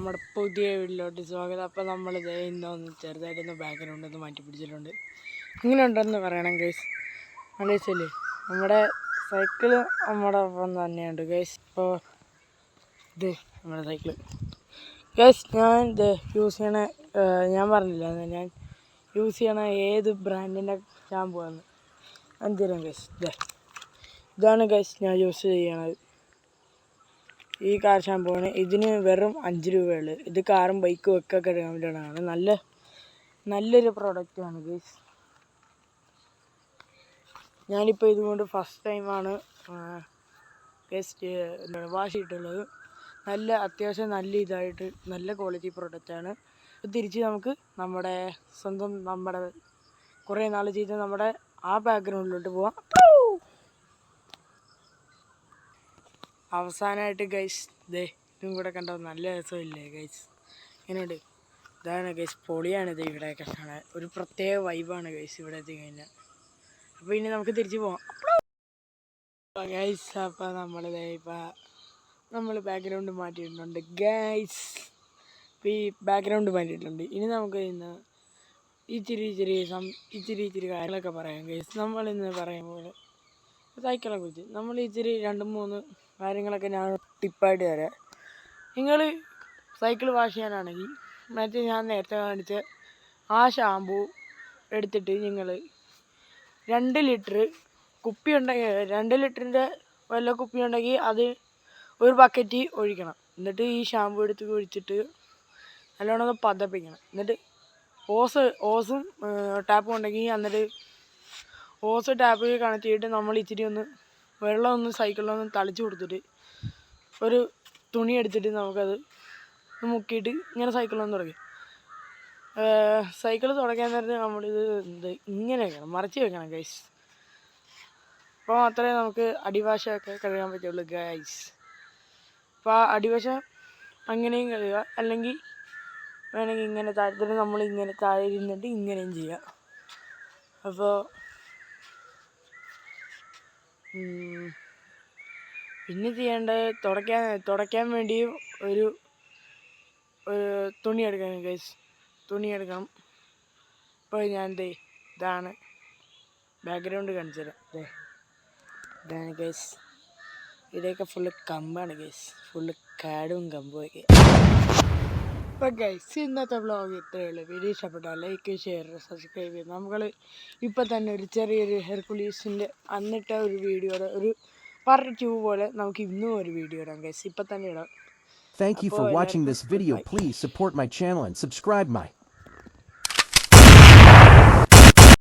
നമ്മുടെ പുതിയ വീട്ടിലോട്ട് സ്വാഗതം. അപ്പോൾ നമ്മൾ ഇന്നൊന്ന് ചെറുതായിട്ടൊന്ന് ബാക്ക്ഗ്രൗണ്ട് ഒന്ന് മാറ്റി പിടിച്ചിട്ടുണ്ട്. ഇങ്ങനെ ഉണ്ടെന്ന് പറയണം ഗൈസ്. അല്ലേച്ചല്ലേ നമ്മുടെ സൈക്കിള് നമ്മുടെ ഒപ്പം തന്നെയുണ്ട് ഗൈസ്. ഇപ്പോൾ ഇത് നമ്മുടെ സൈക്കിള് ഗൈസ്. ഞാൻ ഇത് യൂസ് ചെയ്യണ ഞാൻ പറഞ്ഞില്ല ഞാൻ യൂസ് ചെയ്യണ ഏത് ബ്രാൻഡിൻ്റെ ഷാമ്പു ആണ് അഞ്ചരം ഗൈസ്. ഇതാണ് ഗൈസ് ഞാൻ യൂസ് ചെയ്യണത്. ഈ കാർ ഷാമ്പൂണ്. ഇതിന് വെറും 5 രൂപയുള്ളൂ. ഇത് കാറും ബൈക്കും ഒക്കെ കഴുകാൻ വേണ്ടിയാണ്. നല്ലൊരു പ്രൊഡക്റ്റാണ് ഗൈസ്. ഞാനിപ്പോൾ ഇതുകൊണ്ട് ഫസ്റ്റ് ടൈമാണ് വാഷ് ചെയ്തിട്ടുള്ളത്. അത്യാവശ്യം നല്ല ഇതായിട്ട് നല്ല ക്വാളിറ്റി പ്രൊഡക്റ്റാണ്. തിരിച്ച് നമുക്ക് നമ്മുടെ കുറേ നാൾ ചെയ്ത് നമ്മുടെ ആ ബാക്ക്ഗ്രൗണ്ടിലോട്ട് പോവാം. അവസാനമായിട്ട് ഗൈസ് ഇതും കൂടെ കണ്ടോ, നല്ല രസമില്ലേ ഗൈസ്? ഇങ്ങനെയുണ്ട്. ഇതാണ് ഗൈസ്, പൊളിയാണിത്. ഇവിടെയൊക്കെ കാണാൻ ഒരു പ്രത്യേക വൈബാണ് ഗൈസ് ഇവിടെ എത്തിക്കഴിഞ്ഞാൽ. അപ്പോൾ ഇനി നമുക്ക് തിരിച്ച് പോവാം ഗൈസ്. അപ്പോൾ നമ്മൾ ബാക്ക്ഗ്രൗണ്ട് മാറ്റിയിട്ടുണ്ട് ഗൈസ്. ഇപ്പോൾ ഈ ബാക്ക്ഗ്രൗണ്ട് മാറ്റിയിട്ടുണ്ട്. ഇനി നമുക്ക് ഇന്ന് ഇച്ചിരി കാര്യങ്ങളൊക്കെ പറയാം ഗൈസ്. നമ്മളിന്ന് പറയും പോലെ സൈക്കിളെ കുറിച്ച് നമ്മൾ 2-3 കാര്യങ്ങളൊക്കെ ഞാൻ ടിപ്പായിട്ട് തരാം. നിങ്ങൾ സൈക്കിൾ വാഷ് ചെയ്യാനാണെങ്കിൽ മറ്റേ ഞാൻ നേരത്തെ കാണിച്ച ആ ഷാമ്പൂ എടുത്തിട്ട് നിങ്ങൾ 2 ലിറ്റർ കുപ്പി ഉണ്ടെങ്കിൽ 2 ലിറ്ററിൻ്റെ വല്ല കുപ്പി ഉണ്ടെങ്കിൽ അത് ഒരു ബക്കറ്റ് ഒഴിക്കണം. എന്നിട്ട് ഈ ഷാമ്പൂ എടുത്ത് ഒഴിച്ചിട്ട് നല്ലോണം ഒന്ന് പതപ്പിക്കണം. എന്നിട്ട് ഓസും ടാപ്പും ഉണ്ടെങ്കിൽ എന്നിട്ട് ഓസ് ടാപ്പിൽ കണക്ട് ചെയ്തിട്ട് നമ്മൾ ഇച്ചിരി വെള്ളം സൈക്കിളിലൊന്ന് തളിച്ച് കൊടുത്തിട്ട് ഒരു തുണി എടുത്തിട്ട് നമുക്കത് മുക്കിയിട്ട് ഇങ്ങനെ സൈക്കിളൊന്ന് തുടങ്ങി. സൈക്കിൾ തുടയ്ക്കാൻ നേരത്തെ നമ്മളിത് ഇങ്ങനെ വെക്കണം, മറിച്ച് വെക്കണം ഗൈസ്. അപ്പോൾ മാത്രമേ നമുക്ക് അടിവശമൊക്കെ കഴുകാൻ പറ്റുള്ളൂ ഗൈസ്. അപ്പോൾ ആ അടിവശം അങ്ങനെയും കഴുകുക, അല്ലെങ്കിൽ വേണമെങ്കിൽ ഇങ്ങനെ താഴത്തിൽ നമ്മളിങ്ങനെ താഴെ ഇരുന്നിട്ട് ഇങ്ങനെയും ചെയ്യുക. അപ്പോൾ പിന്നെ ചെയ്യേണ്ടത് തുടയ്ക്കാൻ വേണ്ടി ഒരു തുണി എടുക്കണം ഗൈസ്. തുണി എടുക്കണം. ഇപ്പോൾ ഞാൻ ഇതാണ് ബാക്ക്ഗ്രൗണ്ട് കാണിച്ചു തരാം. ഇതാണ് ഗൈസ്. ഇവിടെയൊക്കെ ഫുള്ള് കമ്പാണ് ഗൈസ്, ഫുള്ള് കാടും കമ്പുമൊക്കെ. അപ്പോൾ ഗൈസ് ഇന്നത്തെ വ്ളോഗ് ഇത്രയേ ഉള്ളൂ. വീഡിയോ ഇഷ്ടപ്പെട്ടാൽ ലൈക്ക്, ഷെയർ, സബ്സ്ക്രൈബ് ചെയ്ത് നമ്മൾ ഇപ്പം തന്നെ ഒരു ചെറിയൊരു ഹെർക്കുലീസിൻ്റെ അന്നിട്ട ഒരു വീഡിയോയുടെ ഒരു പാർട്ട് 2 പോലെ നമുക്ക് ഇന്നും ഒരു വീഡിയോ ഇടാം ഗൈസ്. ഇപ്പം തന്നെ ഇടാം. Thank you for watching this video. Please support my channel and subscribe my